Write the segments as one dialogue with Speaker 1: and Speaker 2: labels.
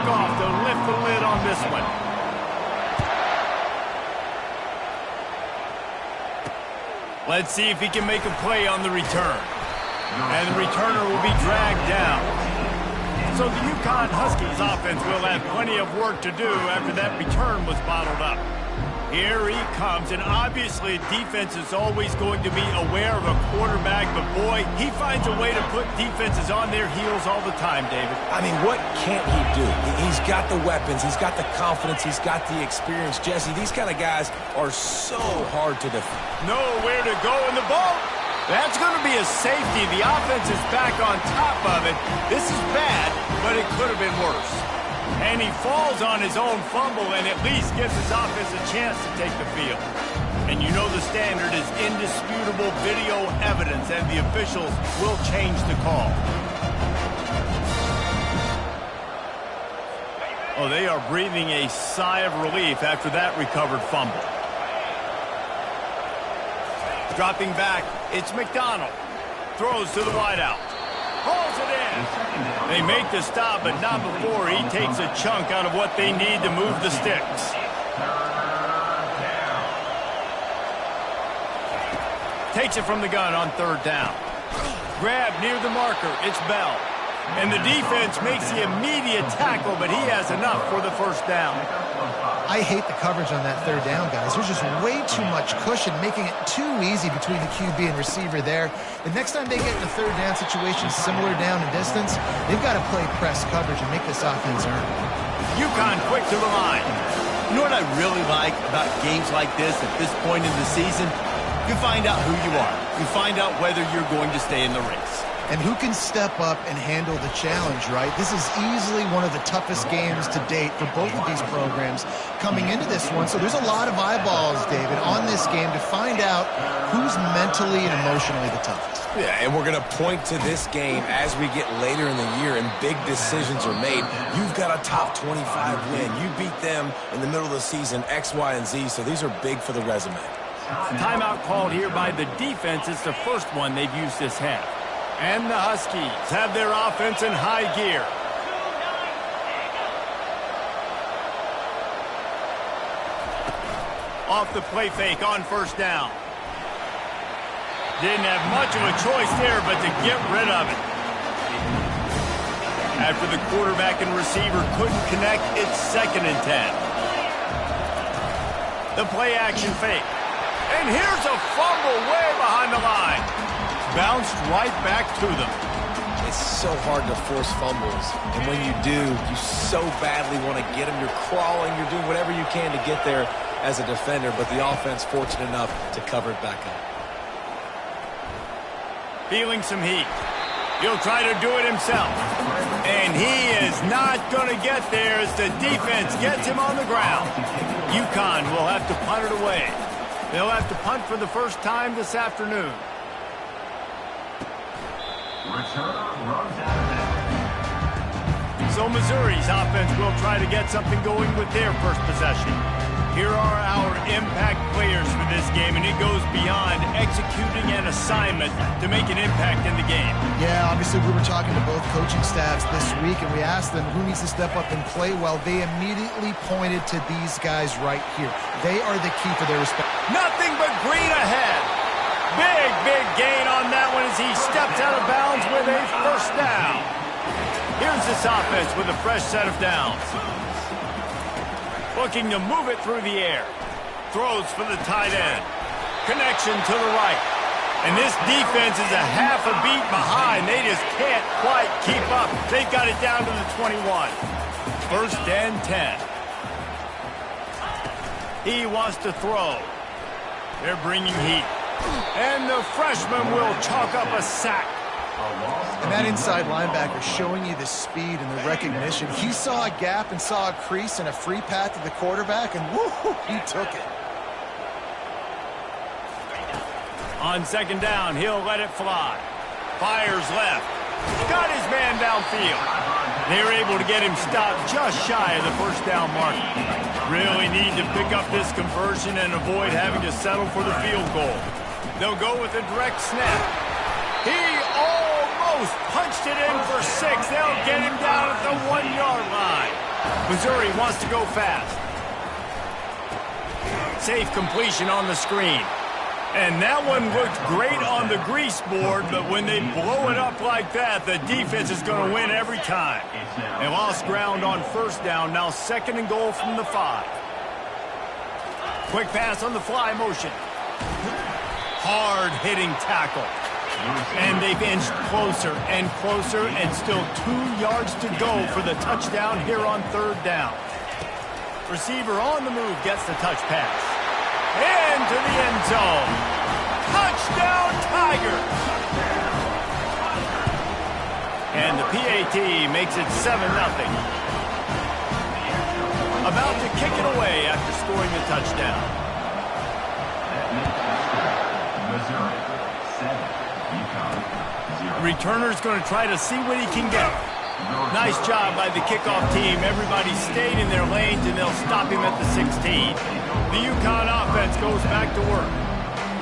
Speaker 1: off to lift the lid on this one. Let's see if he can make a play on the return. And the returner will be dragged down. So the UConn Huskies offense will have plenty of work to do after that return was bottled up. Here he comes, and obviously defense is always going to be aware of a quarterback, but boy, he finds a way to put defenses on their heels all the time, David.
Speaker 2: I mean, what can't he do? He's got the weapons, he's got the confidence, he's got the experience. Jesse, these kind of guys are so hard to defend.
Speaker 1: Nowhere to go in the ball. That's going to be a safety. The offense is back on top of it. This is bad, but it could have been worse. And he falls on his own fumble and at least gives his offense a chance to take the field. And you know the standard is indisputable video evidence, and the officials will change the call. Oh, they are breathing a sigh of relief after that recovered fumble. Dropping back, it's McDonald. Throws to the wideout. Hauls it in. They make the stop, but not before he takes a chunk out of what they need to move the sticks. Takes it from the gun on third down. Grab near the marker. It's Bell. And the defense makes the immediate tackle, but he has enough for the first down.
Speaker 3: I hate the coverage on that third down, guys. There's just way too much cushion, making it too easy between the QB and receiver there. The next time they get in a third down situation, similar down and distance, they've got to play press coverage and make this offense earn.
Speaker 1: UConn quick to the line.
Speaker 4: You know what I really like about games like this at this point in the season? You find out who you are. You find out whether you're going to stay in the race.
Speaker 3: And who can step up and handle the challenge, right? This is easily one of the toughest games to date for both of these programs coming into this one. So there's a lot of eyeballs, David, on this game to find out who's mentally and emotionally the toughest.
Speaker 2: Yeah, and we're going to point to this game as we get later in the year and big decisions are made. You've got a top 25 win. You beat them in the middle of the season, X, Y, and Z, so these are big for the resume.
Speaker 1: Timeout called here by the defense. It's the first one they've used this half. And the Huskies have their offense in high gear. Off the play fake on first down. Didn't have much of a choice there but to get rid of it. After the quarterback and receiver couldn't connect, it's 2nd and 10. The play action fake. And here's a fumble way behind the line. Bounced right back to them.
Speaker 2: It's so hard to force fumbles, and when you do, you so badly want to get them. You're crawling, you're doing whatever you can to get there as a defender, but the offense fortunate enough to cover it back up.
Speaker 1: Feeling some heat. He'll try to do it himself. And he is not going to get there as the defense gets him on the ground. UConn will have to punt it away. They'll have to punt for the first time this afternoon. So Missouri's offense will try to get something going with their first possession. Here are our impact players for this game, and it goes beyond executing an assignment to make an impact in the game.
Speaker 3: Yeah, obviously we were talking to both coaching staffs this week, and we asked them who needs to step up and play well. They immediately pointed to these guys right here. They are the key for their respect.
Speaker 1: Nothing but green ahead. Big gain on that one as he steps out of bounds with a first down. Here's this offense with a fresh set of downs. Looking to move it through the air. Throws for the tight end. Connection to the right. And this defense is a half a beat behind. They just can't quite keep up. They've got it down to the 21. 1st and 10. He wants to throw. They're bringing heat. And the freshman will chalk up a sack.
Speaker 3: And that inside linebacker showing you the speed and the recognition. He saw a gap and saw a crease and a free path to the quarterback, and woo, he took it.
Speaker 1: On 2nd down, he'll let it fly. Fires left. Got his man downfield. They're able to get him stopped just shy of the first down mark. Really need to pick up this conversion and avoid having to settle for the field goal. They'll go with a direct snap. He almost punched it in for 6. They'll get him down at the 1-yard line. Missouri wants to go fast. Safe completion on the screen. And that one looked great on the grease board, but when they blow it up like that, the defense is going to win every time. They lost ground on first down, now 2nd and goal from the 5. Quick pass on the fly motion. Hard-hitting tackle. And they've inched closer and closer, and still 2 yards to go for the touchdown here on 3rd down. Receiver on the move gets the touch pass. Into the end zone. Touchdown, Tigers! And the PAT makes it 7-0. About to kick it away after scoring the touchdown.
Speaker 5: Missouri, 7, UConn, 0.
Speaker 1: Returner's going to try to see what he can get. Nice job by the kickoff team. Everybody stayed in their lanes, and they'll stop him at the 16. The UConn offense goes back to work.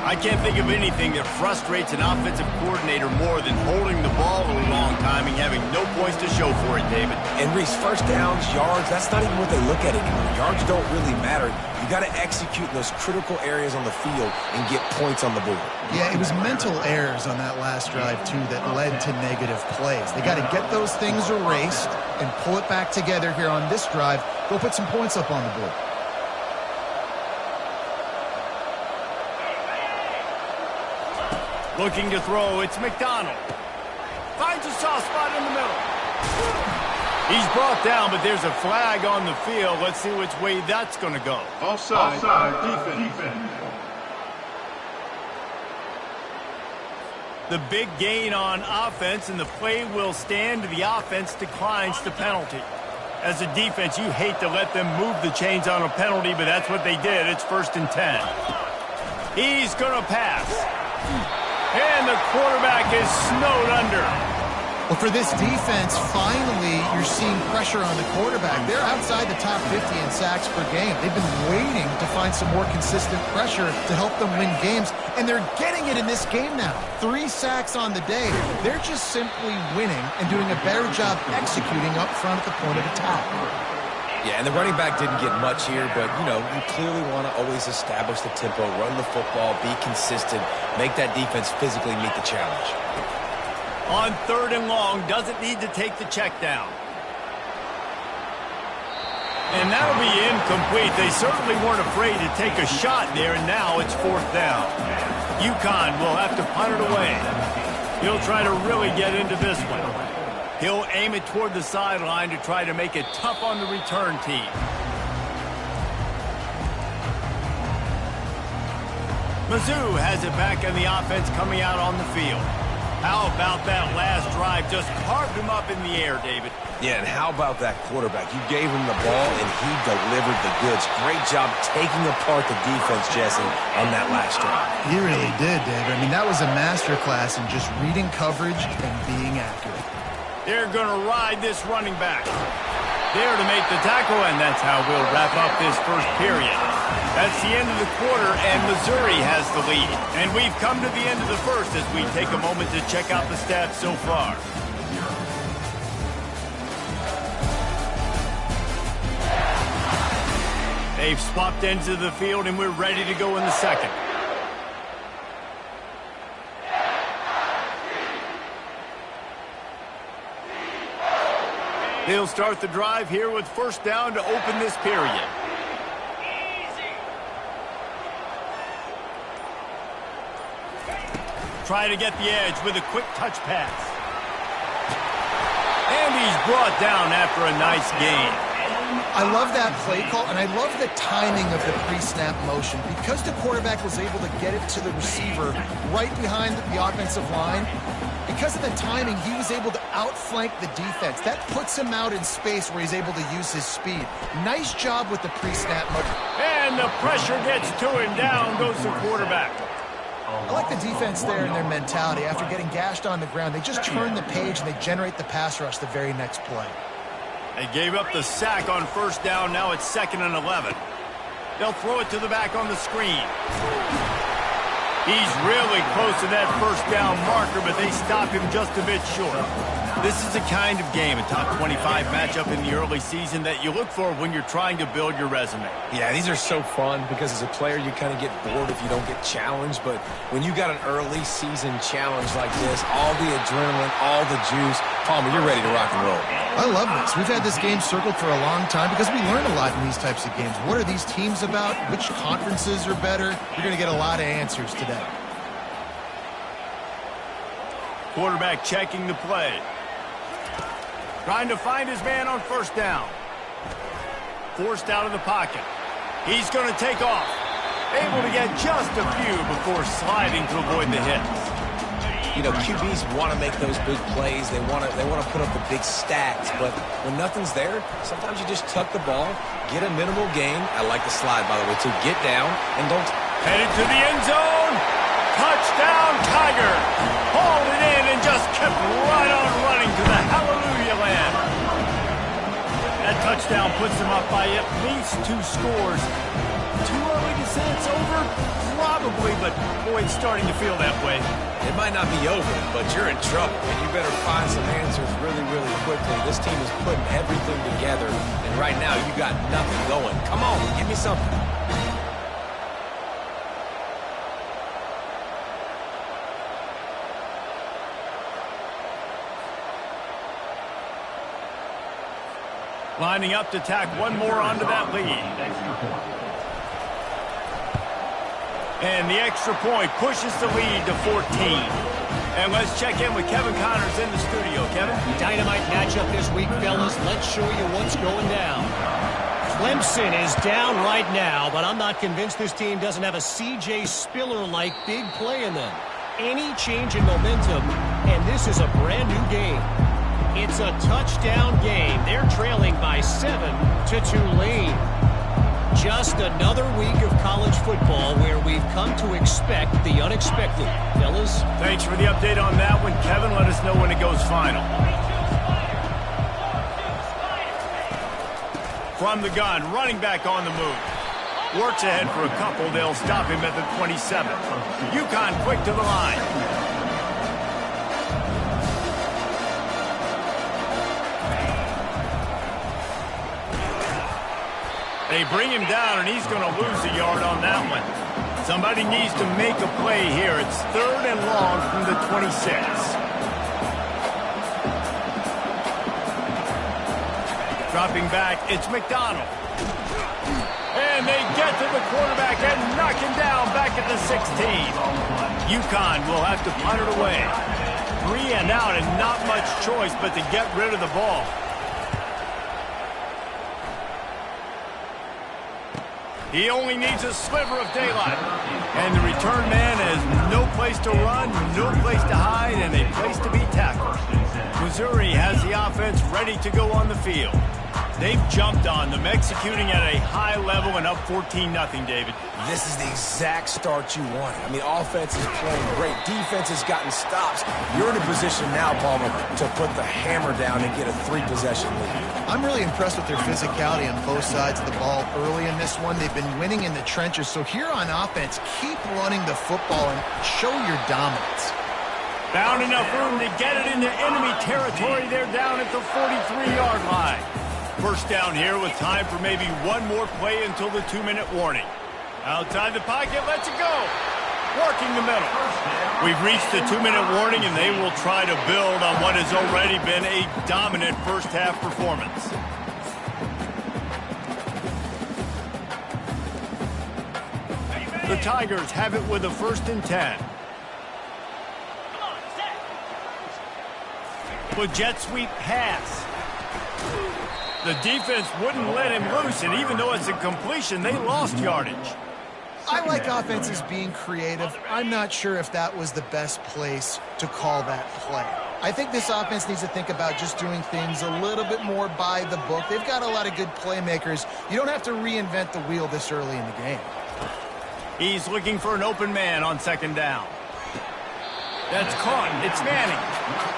Speaker 1: I can't think of anything that frustrates an offensive coordinator more than holding the ball a long time and having no points to show for it, David.
Speaker 2: And Reese, first downs, yards, that's not even what they look at anymore. Yards don't really matter. You got to execute in those critical areas on the field and get points on the board.
Speaker 3: Yeah, it was mental errors on that last drive, too, that led to negative plays. They got to get those things erased and pull it back together here on this drive. Go put some points up on the board.
Speaker 1: Looking to throw, it's McDonald. Finds a soft spot in the middle. He's brought down, but there's a flag on the field. Let's see which way that's going to go.
Speaker 5: Offside, defense.
Speaker 1: The big gain on offense, and the play will stand. The offense declines the penalty. As a defense, you hate to let them move the chains on a penalty, but that's what they did. It's 1st and 10. He's going to pass. And the quarterback is snowed under.
Speaker 3: Well, for this defense, finally, you're seeing pressure on the quarterback. They're outside the top 50 in sacks per game. They've been waiting to find some more consistent pressure to help them win games, and they're getting it in this game now. 3 sacks on the day. They're just simply winning and doing a better job executing up front at the point of attack.
Speaker 2: Yeah, and the running back didn't get much here, but, you know, you clearly want to always establish the tempo, run the football, be consistent, make that defense physically meet the challenge.
Speaker 1: On 3rd and long, doesn't need to take the check down. And that'll be incomplete. They certainly weren't afraid to take a shot there, and now it's 4th down. UConn will have to punt it away. He'll try to really get into this one. He'll aim it toward the sideline to try to make it tough on the return team. Mizzou has it back in the offense coming out on the field. How about that last drive? Just carved him up in the air, David.
Speaker 2: Yeah, and how about that quarterback? You gave him the ball, and he delivered the goods. Great job taking apart the defense, Jesse, on that last drive.
Speaker 3: He really did, David. I mean, that was a masterclass in just reading coverage and being accurate.
Speaker 1: They're going to ride this running back. There to make the tackle, and that's how we'll wrap up this first period. That's the end of the quarter, and Missouri has the lead. And we've come to the end of the first as we take a moment to check out the stats so far. They've swapped ends of the field, and we're ready to go in the second. They'll start the drive here with 1st down to open this period. Try to get the edge with a quick touch pass. And he's brought down after a nice gain.
Speaker 3: I love that play call, and I love the timing of the pre-snap motion. Because the quarterback was able to get it to the receiver right behind the offensive line, because of the timing, he was able to outflank the defense. That puts him out in space where he's able to use his speed. Nice job with the pre-snap motion.
Speaker 1: And the pressure gets to him. Down goes the quarterback.
Speaker 3: I like the defense there and their mentality. After getting gashed on the ground, they just turn the page and they generate the pass rush the very next play.
Speaker 1: They gave up the sack on 1st down. Now it's 2nd and 11. They'll throw it to the back on the screen. He's really close to that first down marker, but they stop him just a bit short.
Speaker 4: This is the kind of game, a top 25 matchup in the early season, that you look for when you're trying to build your resume.
Speaker 2: Yeah, these are so fun because as a player, you kind of get bored if you don't get challenged. But when you got an early season challenge like this, all the adrenaline, all the juice, Palmer, you're ready to rock and roll.
Speaker 3: I love this. We've had this game circled for a long time because we learn a lot in these types of games. What are these teams about? Which conferences are better? You're going to get a lot of answers today.
Speaker 1: Quarterback checking the play. Trying to find his man on first down. Forced out of the pocket. He's going to take off. Able to get just a few before sliding to avoid the hits.
Speaker 2: You know, QBs want to make those big plays. They want to put up the big stats. But when nothing's there, sometimes you just tuck the ball, get a minimal gain. I like the slide, by the way, too. Get down and don't.
Speaker 1: Headed to the end zone. Touchdown, Tiger. Hauled it in and just kept right on running to the hallelujah land. That touchdown puts them up by at least 2 scores. Too early to say it's over? Probably, but boy, it's starting to feel that way.
Speaker 2: It might not be over, but you're in trouble, and you better find some answers really, really quickly. This team is putting everything together, and right now you got nothing going. Come on, give me something.
Speaker 1: Lining up to tack one more onto that lead. And the extra point pushes the lead to 14. And let's check in with Kevin Connors in the studio. Kevin?
Speaker 6: Dynamite matchup this week, fellas. Let's show you what's going down. Clemson is down right now, but I'm not convinced this team doesn't have a C.J. Spiller-like big play in them. Any change in momentum, and this is a brand new game. It's a touchdown game. They're trailing by 7 to Tulane. Just another week of college football where we've come to expect the unexpected. Fellas?
Speaker 1: Thanks for the update on that one, Kevin. Let us know when it goes final. From the gun, running back on the move. Works ahead for a couple. They'll stop him at the 27. UConn quick to the line. They bring him down, and he's going to lose a yard on that one. Somebody needs to make a play here. It's 3rd and long from the 26. Dropping back, it's McDonald. And they get to the quarterback and knock him down back at the 16. UConn will have to punt it away. 3 and out, and not much choice but to get rid of the ball. He only needs a sliver of daylight. And the return man has no place to run, no place to hide, and a place to be tackled. Missouri has the offense ready to go on the field. They've jumped on them, executing at a high level and up 14-0, David.
Speaker 2: This is the exact start you wanted. I mean, offense is playing great. Defense has gotten stops. You're in a position now, Palmer, to put the hammer down and get a 3-possession lead.
Speaker 3: I'm really impressed with their physicality on both sides of the ball early in this one. They've been winning in the trenches. So here on offense, keep running the football and show your dominance.
Speaker 1: Found enough room to get it into enemy territory. They're down at the 43-yard line. First down here with time for maybe one more play until the 2-minute warning. Outside the pocket, lets it go. Working the middle. We've reached the 2-minute warning, and they will try to build on what has already been a dominant first-half performance. The Tigers have it with a 1st and 10. With jet sweep pass. The defense wouldn't let him loose, and even though it's a completion, they lost yardage.
Speaker 3: I like offenses being creative. I'm not sure if that was the best place to call that play. I think this offense needs to think about just doing things a little bit more by the book. They've got a lot of good playmakers. You don't have to reinvent the wheel this early in the game.
Speaker 1: He's looking for an open man on 2nd down. That's caught. It's Manning.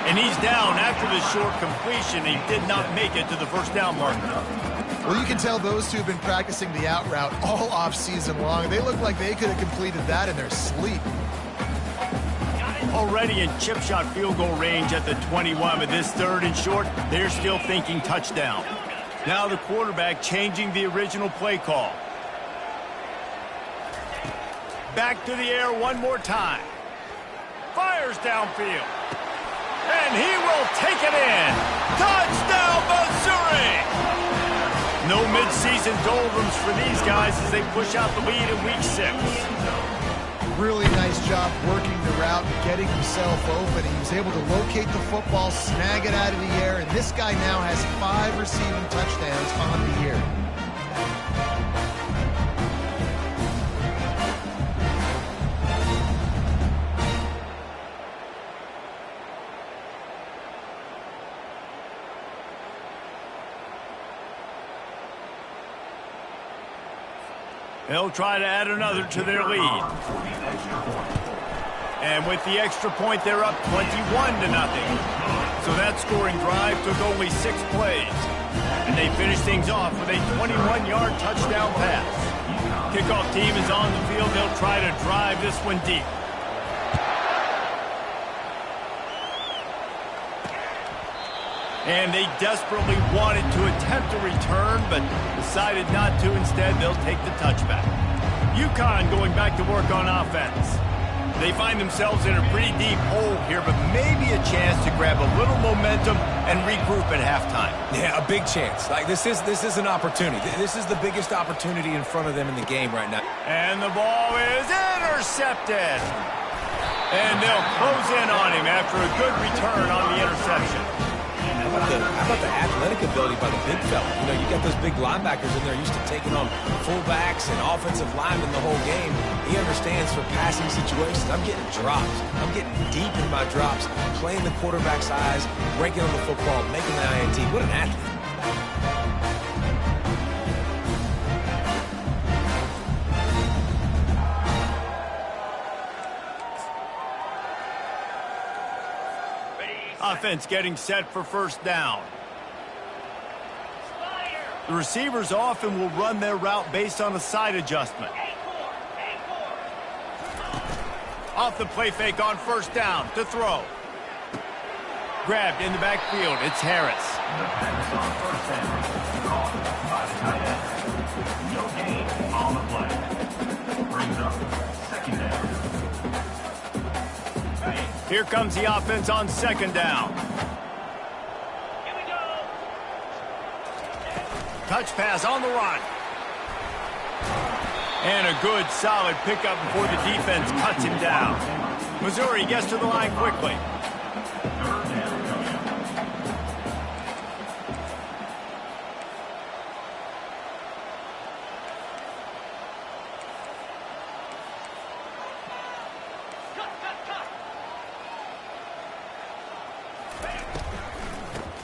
Speaker 1: And he's down after the short completion. He did not make it to the first down marker.
Speaker 3: Well, you can tell those two have been practicing the out route all off season long. They look like they could have completed that in their sleep.
Speaker 1: Already in chip shot field goal range at the 21, but this 3rd and short, they're still thinking touchdown. Now the quarterback changing the original play call. Back to the air one more time. Fires downfield. And he will take it in. Touchdown, Missouri! No midseason doldrums for these guys as they push out the lead in week 6.
Speaker 3: Really nice job working the route, getting himself open. He was able to locate the football, snag it out of the air, and this guy now has 5 receiving touchdowns on the year.
Speaker 1: They'll try to add another to their lead. And with the extra point, they're up 21-0. So that scoring drive took only 6 plays. And they finish things off with a 21-yard touchdown pass. Kickoff team is on the field. They'll try to drive this one deep. And they desperately wanted to attempt a return, but decided not to. Instead, they'll take the touchback. UConn going back to work on offense. They find themselves in a pretty deep hole here, but maybe a chance to grab a little momentum and regroup at halftime.
Speaker 2: Yeah, a big chance. Like this is an opportunity. This is the biggest opportunity in front of them in the game right now.
Speaker 1: And the ball is intercepted. And they'll close in on him after a good return on the interception.
Speaker 2: How about the athletic ability by the big fella? You know, you got those big linebackers in there used to taking on fullbacks and offensive linemen the whole game. He understands for passing situations. I'm getting drops. I'm getting deep in my drops, playing the quarterback's eyes, breaking on the football, making the INT. What an athlete.
Speaker 1: Offense getting set for first down. The receivers often will run their route based on a side adjustment. Off the play fake on first down to throw. Grabbed in the backfield. It's Harris.
Speaker 5: The pass on first down. Caught by the tight end. No gain on the play. Brings up 2nd down.
Speaker 1: Here comes the offense on 2nd down.
Speaker 7: Here we go.
Speaker 1: Touch pass on the run. And a good, solid pickup before the defense cuts him down. Missouri gets to the line quickly.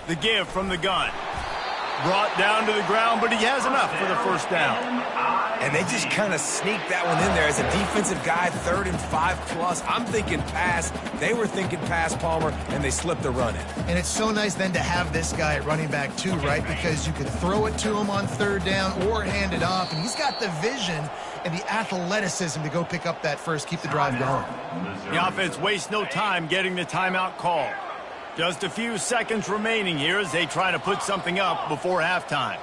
Speaker 1: The give from the gun. Brought down to the ground, but he has enough for the first down.
Speaker 2: And they just kind of sneaked that one in there as a defensive guy, 3rd and 5+. I'm thinking pass. They were thinking pass, Palmer, and they slipped the run in.
Speaker 3: And it's so nice then to have this guy at running back too, right? Because you could throw it to him on 3rd down or hand it off. And he's got the vision and the athleticism to go pick up that first, keep the drive going.
Speaker 1: The offense wastes no time getting the timeout call. Just a few seconds remaining here as they try to put something up before halftime.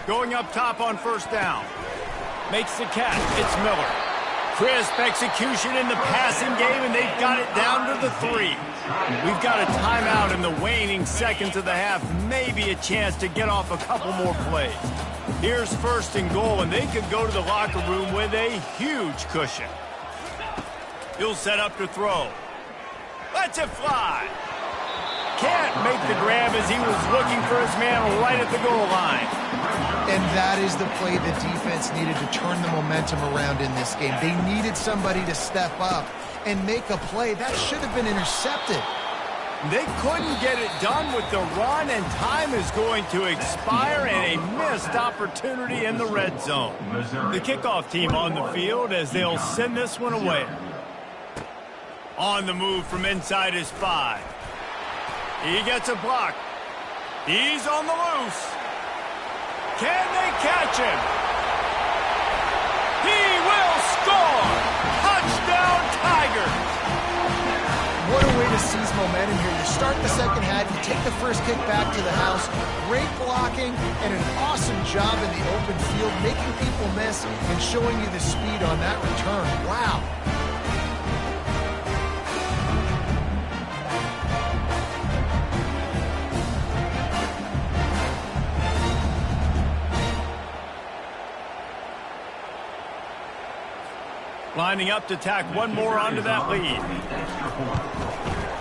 Speaker 1: Going up top on first down. Makes the catch. It's Miller. Crisp execution in the passing game, and they've got it down to the 3. We've got a timeout in the waning seconds of the half. Maybe a chance to get off a couple more plays. Here's 1st and goal, and they could go to the locker room with a huge cushion. He'll set up to throw. Lets it fly. Can't make the grab as he was looking for his man right at the goal line.
Speaker 3: And that is the play the defense needed to turn the momentum around in this game. They needed somebody to step up and make a play. That should have been intercepted.
Speaker 1: They couldn't get it done with the run, and time is going to expire, and a missed opportunity in the red zone. The kickoff team on the field as they'll send this one away. On the move from inside his 5. He gets a block. He's on the loose. Can they catch him? He will score! Touchdown, Tigers!
Speaker 3: What a way to seize momentum here. You start the second half, you take the first kick back to the house. Great blocking and an awesome job in the open field, making people miss and showing you the speed on that return. Wow.
Speaker 1: Lining up to tack one more onto that lead.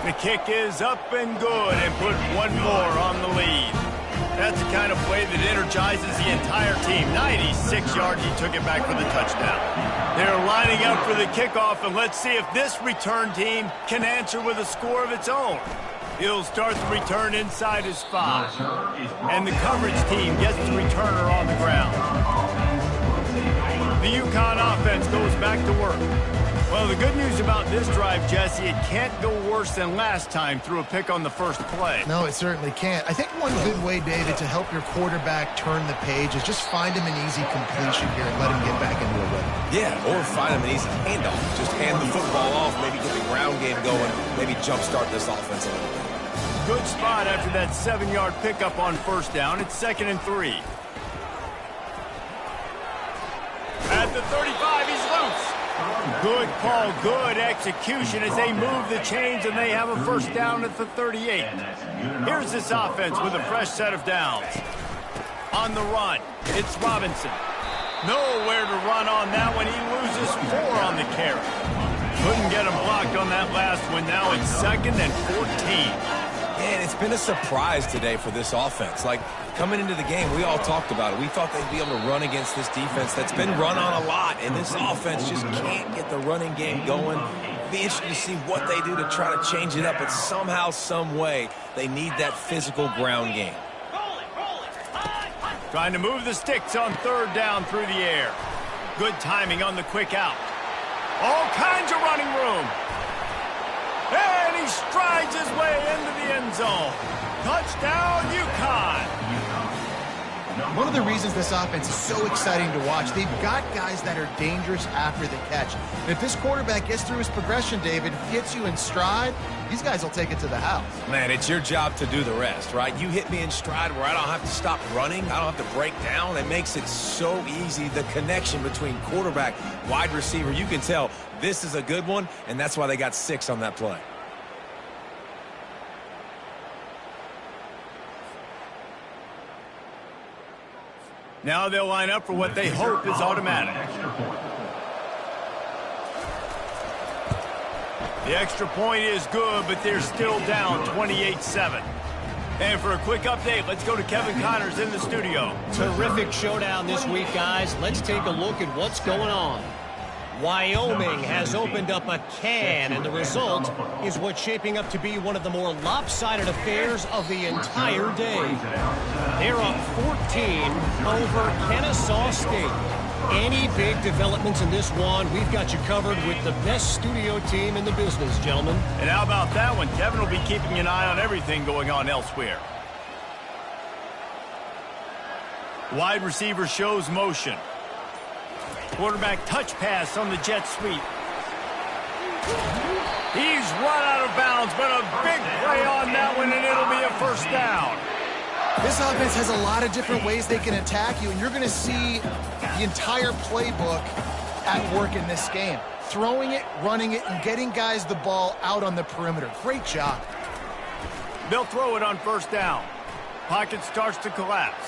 Speaker 1: The kick is up and good and put one more on the lead. That's the kind of play that energizes the entire team. 96 yards, he took it back for the touchdown. They're lining up for the kickoff, and let's see if this return team can answer with a score of its own. He'll start the return inside his 5. And the coverage team gets the returner on the ground. The UConn offense goes back to work. Well, the good news about this drive, Jesse, it can't go worse than last time through a pick on the first play.
Speaker 3: No, it certainly can't. I think one good way, David, to help your quarterback turn the page is just find him an easy completion here and let him get back into a rhythm.
Speaker 2: Yeah, or find him an easy handoff. Just hand the football off, maybe get the ground game going, maybe jumpstart this offense a little bit.
Speaker 1: Good spot after that 7-yard pickup on first down. It's 2nd and 3. At the 35, he's loose. Good call, good execution as they move the chains and they have a first down at the 38. Here's this offense with a fresh set of downs. On the run, it's Robinson. Nowhere to run on that one. He loses 4 on the carry. Couldn't get him blocked on that last one. Now it's 2nd and 14.
Speaker 2: And it's been a surprise today for this offense. Like, coming into the game, we all talked about it. We thought they'd be able to run against this defense that's been run on a lot, and this offense just can't get the running game going. It'll be interesting to see what they do to try to change it up, but somehow, some way, they need that physical ground game.
Speaker 1: Trying to move the sticks on 3rd down through the air. Good timing on the quick out. All kinds of running room. And he strides his way into the end zone. Touchdown, UConn.
Speaker 3: One of the reasons this offense is so exciting to watch, they've got guys that are dangerous after the catch. And if this quarterback gets through his progression, David, gets you in stride, these guys will take it to the house.
Speaker 2: Man, it's your job to do the rest, right? You hit me in stride where I don't have to stop running. I don't have to break down. It makes it so easy. The connection between quarterback, wide receiver, you can tell this is a good one, and that's why they got 6 on that play.
Speaker 1: Now they'll line up for what they hope is automatic. The extra point is good, but they're still down 28-7. And for a quick update, let's go to Kevin Connors in the studio.
Speaker 6: Terrific showdown this week, guys. Let's take a look at what's going on. Wyoming has opened up a can, and the result is what's shaping up to be one of the more lopsided affairs of the entire day. They're up 14 over Kennesaw State. Any big developments in this one, we've got you covered with the best studio team in the business, gentlemen.
Speaker 1: And how about that one? Kevin will be keeping an eye on everything going on elsewhere. Wide receiver shows motion. Quarterback touch pass on the jet sweep. He's run out of bounds, but a big play on that one, and it'll be a first down.
Speaker 3: This offense has a lot of different ways they can attack you, and you're going to see the entire playbook at work in this game. Throwing it, running it, and getting guys the ball out on the perimeter. Great job.
Speaker 1: They'll throw it on first down. Pocket starts to collapse.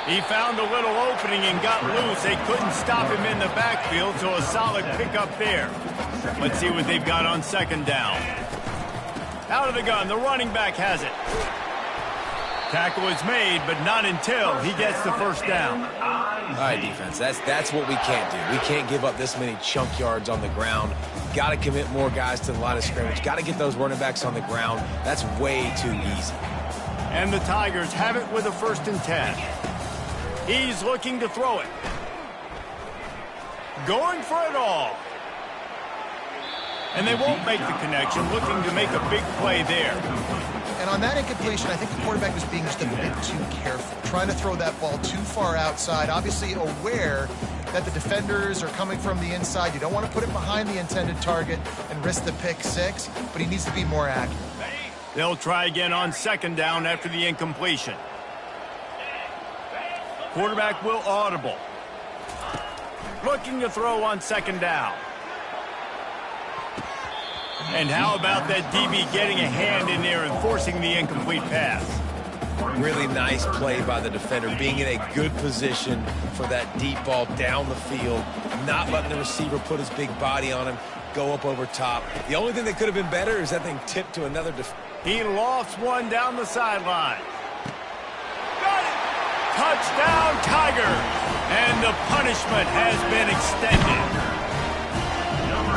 Speaker 1: He found a little opening and got loose. They couldn't stop him in the backfield, so a solid pickup there. Let's see what they've got on second down. Out of the gun, the running back has it. Tackle is made, but not until he gets the first down.
Speaker 2: All right, defense, that's what we can't do. We can't give up this many chunk yards on the ground. Got to commit more guys to the line of scrimmage. Got to get those running backs on the ground. That's way too easy.
Speaker 1: And the Tigers have it with a 1st and 10. He's looking to throw it. Going for it all. And they won't make the connection, looking to make a big play there.
Speaker 3: And on that incompletion, I think the quarterback was being just a bit too careful, trying to throw that ball too far outside, obviously aware that the defenders are coming from the inside. You don't want to put it behind the intended target and risk the pick 6, but he needs to be more accurate.
Speaker 1: They'll try again on 2nd down after the incompletion. Quarterback will audible. Looking to throw on 2nd down. And how about that DB getting a hand in there and forcing the incomplete pass?
Speaker 2: Really nice play by the defender, being in a good position for that deep ball down the field, not letting the receiver put his big body on him, go up over top. The only thing that could have been better is that thing tipped to another defender.
Speaker 1: He lofts one down the sideline. Got it! Touchdown, Tiger! And the punishment has been extended.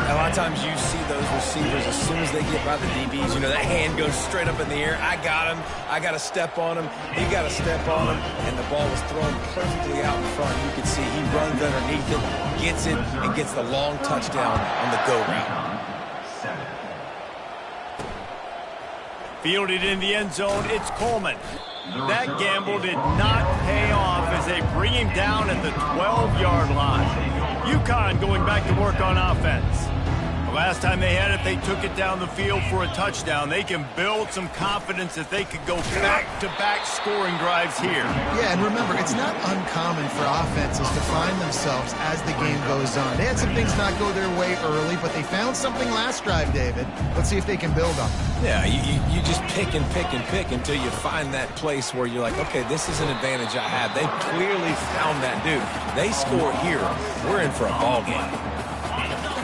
Speaker 2: A lot of times you see those receivers, as soon as they get by the DBs, you know, that hand goes straight up in the air. I got him. I got to step on him. He got to step on him. And the ball was thrown perfectly out in front. You can see he runs underneath it, gets it, and gets the long touchdown on the go route.
Speaker 1: Fielded in the end zone, it's Coleman. That gamble did not pay off as they bring him down at the 12-yard line. UConn going back to work on offense. The last time they had it, they took it down the field for a touchdown. They can build some confidence that they could go back-to-back scoring drives here.
Speaker 3: Yeah, and remember, it's not uncommon for offenses to find themselves as the game goes on. They had some things not go their way early, but they found something last drive, David. Let's see if they can build on it.
Speaker 2: Yeah, you just pick and pick and pick until you find that place where you're like, okay, this is an advantage I have. They clearly found that dude. They score here. We're in for a ball game.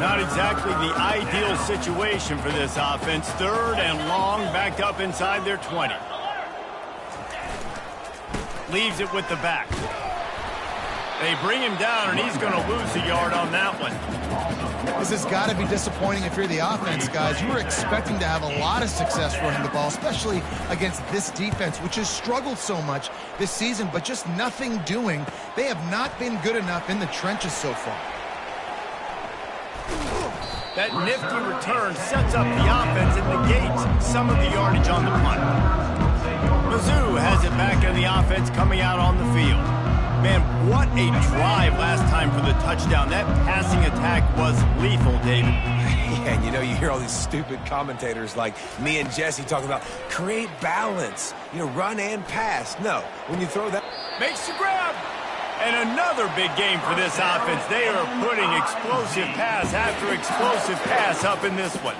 Speaker 1: Not exactly the ideal situation for this offense. 3rd and long, back up inside their 20. Leaves it with the back. They bring him down, and he's going to lose a yard on that one.
Speaker 3: This has got to be disappointing if you're the offense, guys. You were expecting to have a lot of success running the ball, especially against this defense, which has struggled so much this season, but just nothing doing. They have not been good enough in the trenches so far.
Speaker 1: That nifty return sets up the offense and negates some of the yardage on the punt. Mizzou has it back in the offense coming out on the field. Man, what a drive last time for the touchdown. That passing attack was lethal, David.
Speaker 2: Yeah, and you know, you hear all these stupid commentators like me and Jesse talking about create balance, you know, run and pass. No, when you throw that...
Speaker 1: Makes the grab. And another big game for this offense. They are putting explosive pass after explosive pass up in this one.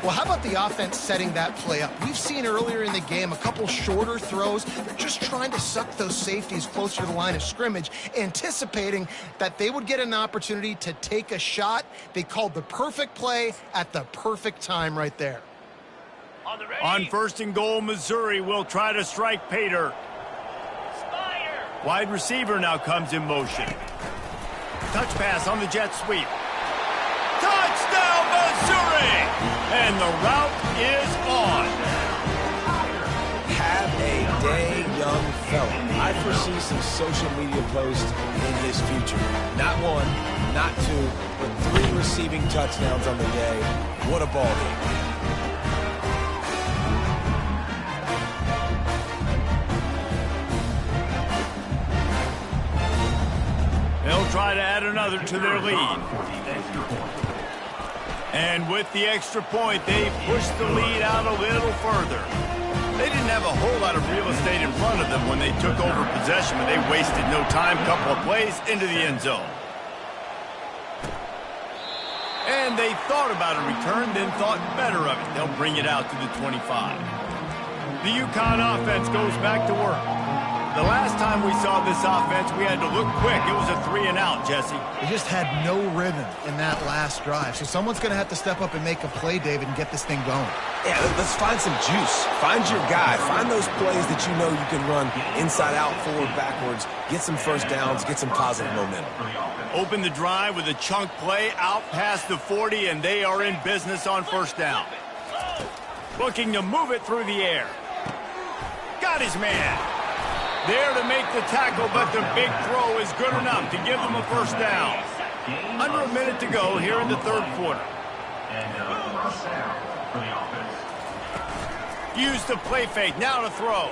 Speaker 3: Well, how about the offense setting that play up? We've seen earlier in the game a couple shorter throws. They're just trying to suck those safeties closer to the line of scrimmage, anticipating that they would get an opportunity to take a shot. They called the perfect play at the perfect time right there.
Speaker 1: On 1st and goal, Missouri will try to strike Pater. Wide receiver now comes in motion. Touch pass on the jet sweep. Touchdown, Missouri! And the route is on.
Speaker 2: Have a day, young fella. I foresee some social media posts in his future. Not 1, not 2, but 3 receiving touchdowns on the day. What a ball game.
Speaker 1: They'll try to add another to their lead. And with the extra point, they pushed the lead out a little further. They didn't have a whole lot of real estate in front of them when they took over possession, but they wasted no time. Couple of plays into the end zone. And they thought about a return, then thought better of it. They'll bring it out to the 25. The UConn offense goes back to work. The last time we saw this offense, we had to look quick. It was a 3-and-out, Jesse.
Speaker 3: They just had no rhythm in that last drive. So someone's going to have to step up and make a play, David, and get this thing going.
Speaker 2: Yeah, let's find some juice. Find your guy. Find those plays that you know you can run inside out, forward, backwards. Get some first downs. Get some positive momentum.
Speaker 1: Open the drive with a chunk play out past the 40, and they are in business on first down. Looking to move it through the air. Got his man. There to make the tackle, but the big throw is good enough to give them a first down. Under a minute to go here in the third quarter.
Speaker 5: First down for the offense.
Speaker 1: Use the play fake, now to throw.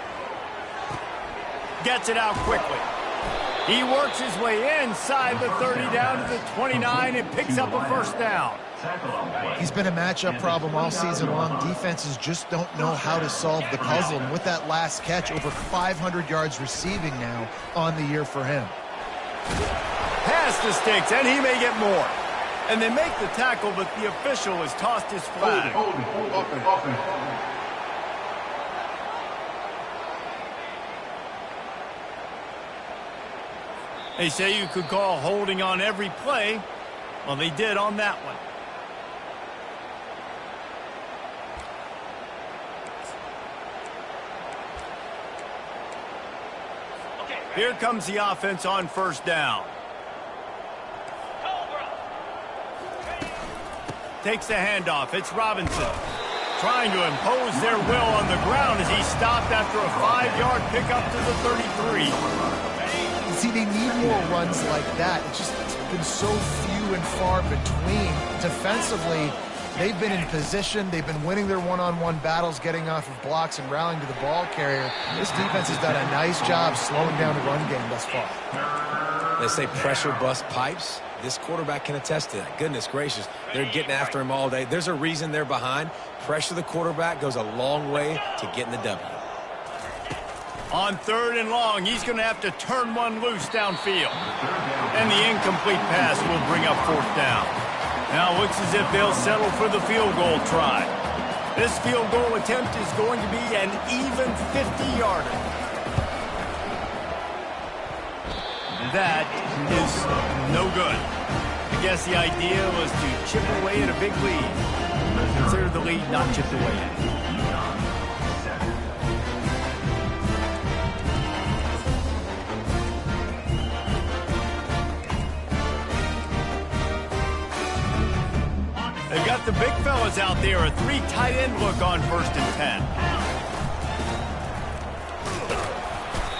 Speaker 1: Gets it out quickly. He works his way inside the 30 down to the 29 and picks up a first down.
Speaker 3: He's been a matchup problem all season long. Defenses just don't know how to solve the puzzle. And with that last catch, over 500 yards receiving now on the year for him.
Speaker 1: Pass the sticks, and he may get more. And they make the tackle, but the official has tossed his flag.
Speaker 5: Offense.
Speaker 1: They say you could call holding on every play. Well, they did on that one. Here comes the offense on first down. Takes the handoff. It's Robinson. Trying to impose their will on the ground as he stopped after a 5-yard pickup to the 33.
Speaker 3: See, they need more runs like that. It's just been so few and far between. Defensively, they've been in position. They've been winning their one-on-one battles, getting off of blocks and rallying to the ball carrier. This defense has done a nice job slowing down the run game thus far.
Speaker 2: They say pressure bust pipes. This quarterback can attest to that. Goodness gracious, they're getting after him all day. There's a reason they're behind. Pressure the quarterback goes a long way to getting the W.
Speaker 1: On third and long, he's going to have to turn one loose downfield. And the incomplete pass will bring up fourth down. Now it looks as if they'll settle for the field goal try. This field goal attempt is going to be an even 50-yarder. That is no good. I guess the idea was to chip away at a big lead. Consider the lead not chipped away at. They've got the big fellas out there, a 3 tight end look on first and 10.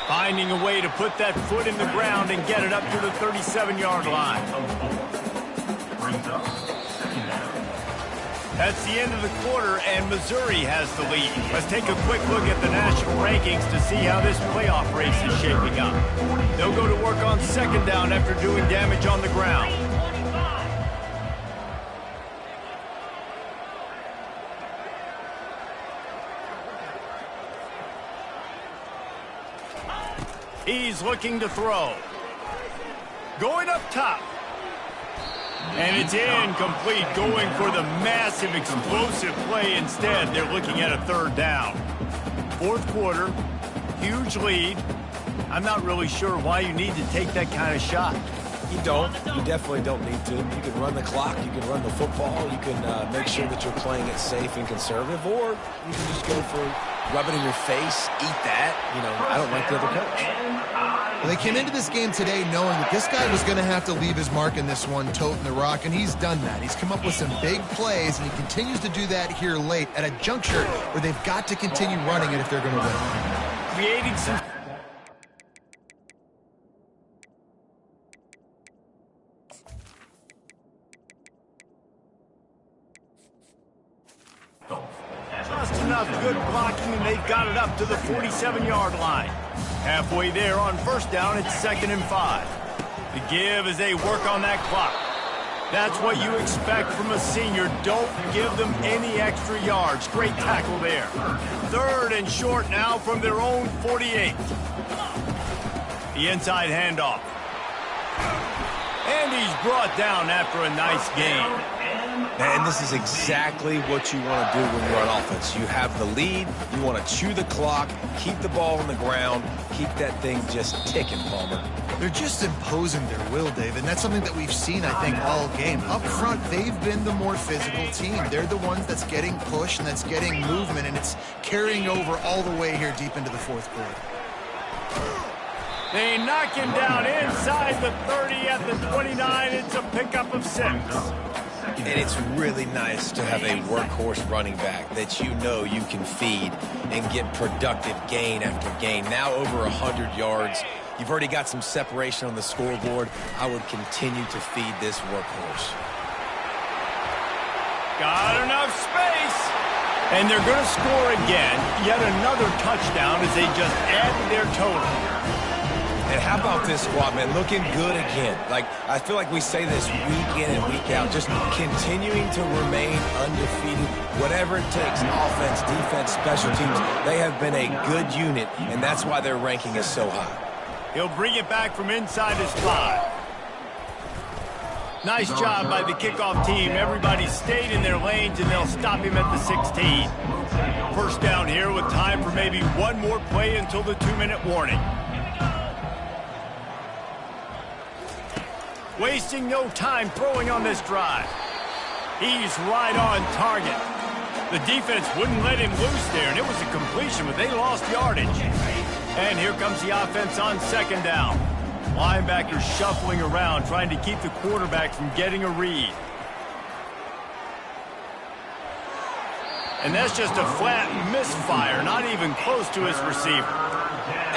Speaker 1: Finding a way to put that foot in the ground and get it up to the 37-yard line. That's the end of the quarter, and Missouri has the lead. Let's take a quick look at the national rankings to see how this playoff race is shaping up. They'll go to work on second down after doing damage on the ground. He's looking to throw. Going up top. And it's incomplete, going for the massive, explosive play instead. They're looking at a third down. Fourth quarter, huge lead. I'm not really sure why you need to take that kind of shot.
Speaker 2: You don't. You definitely don't need to. You can run the clock. You can run the football. You can make sure that you're playing it safe and conservative. Or you can just go for rub it in your face, eat that. You know, I don't like the other coach.
Speaker 3: Well, they came into this game today knowing that this guy was going to have to leave his mark in this one, toting the rock, and he's done that. He's come up with some big plays, and he continues to do that here late at a juncture where they've got to continue running it if they're going to win.
Speaker 1: Creating some... Just enough good blocking, and they've got it up to the 47-yard line. Halfway there on first down, it's 2nd and 5. The give as they work on that clock. That's what you expect from a senior. Don't give them any extra yards. Great tackle there. 3rd and short now from their own 48. The inside handoff. And he's brought down after a nice gain.
Speaker 2: And this is exactly what you want to do when you're on offense. You have the lead, you want to chew the clock, keep the ball on the ground, keep that thing just ticking, Palmer.
Speaker 3: They're just imposing their will, David, and that's something that we've seen, I think, all game. Up front, they've been the more physical team. They're the ones that's getting pushed and that's getting movement, and it's carrying over all the way here deep into the fourth quarter.
Speaker 1: They knock him down inside the 30 at the 29. It's a pickup of 6.
Speaker 2: And it's really nice to have a workhorse running back that you know you can feed and get productive gain after gain. Now over 100 yards. You've already got some separation on the scoreboard. I would continue to feed this workhorse.
Speaker 1: Got enough space. And they're going to score again. Yet another touchdown as they just add their total.
Speaker 2: And how about this squad, man? Looking good again. Like, I feel like we say this week in and week out, just continuing to remain undefeated, whatever it takes, offense, defense, special teams. They have been a good unit, and that's why their ranking is so high.
Speaker 1: He'll bring it back from inside his 5. Nice job by the kickoff team. Everybody stayed in their lanes, and they'll stop him at the 16. First down here with time for maybe one more play until the 2-minute warning. Wasting no time throwing on this drive. He's right on target. The defense wouldn't let him loose there, and it was a completion, but they lost yardage. And here comes the offense on second down. Linebackers shuffling around, trying to keep the quarterback from getting a read. And that's just a flat misfire, not even close to his receiver.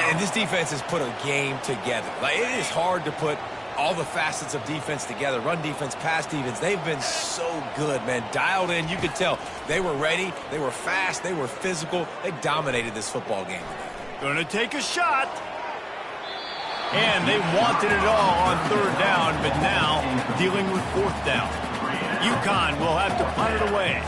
Speaker 2: And this defense has put a game together. Like, it is hard to put all the facets of defense together. Run defense, pass defense. They've been so good, man. Dialed in. You could tell they were ready. They were fast. They were physical. They dominated this football game today.
Speaker 1: Going to take a shot. And they wanted it all on third down, but now dealing with fourth down. UConn will have to punt it away.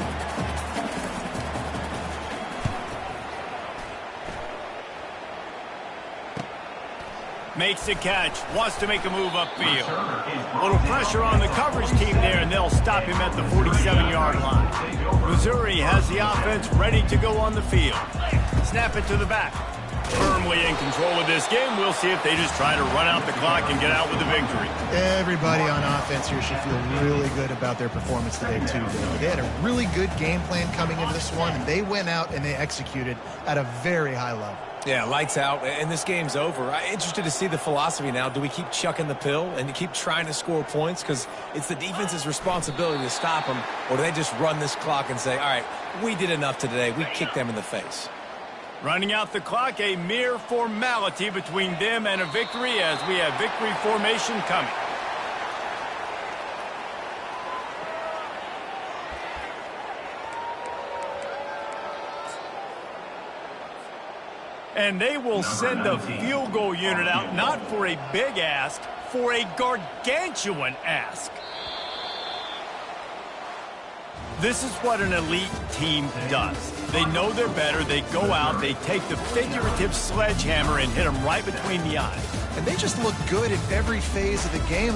Speaker 1: Makes the catch, wants to make a move upfield. A little pressure on the coverage team there, and they'll stop him at the 47-yard line. Missouri has the offense ready to go on the field. Snap it to the back. Firmly in control of this game. We'll see if they just try to run out the clock and get out with the victory.
Speaker 3: Everybody on offense here should feel really good about their performance today, too. They had a really good game plan coming into this one, and they went out and they executed at a very high level.
Speaker 2: Yeah, lights out, and this game's over. I'm interested to see the philosophy now. Do we keep chucking the pill and keep trying to score points? Because it's the defense's responsibility to stop them, or do they just run this clock and say, all right, we did enough today. We kicked them in the face.
Speaker 1: Running out the clock, a mere formality between them and a victory as we have victory formation coming. And they will send a field goal unit out, not for a big ask, for a gargantuan ask. This is what an elite team does. They know they're better. They go out. They take the figurative sledgehammer and hit them right between the eyes.
Speaker 3: And they just look good in every phase of the game.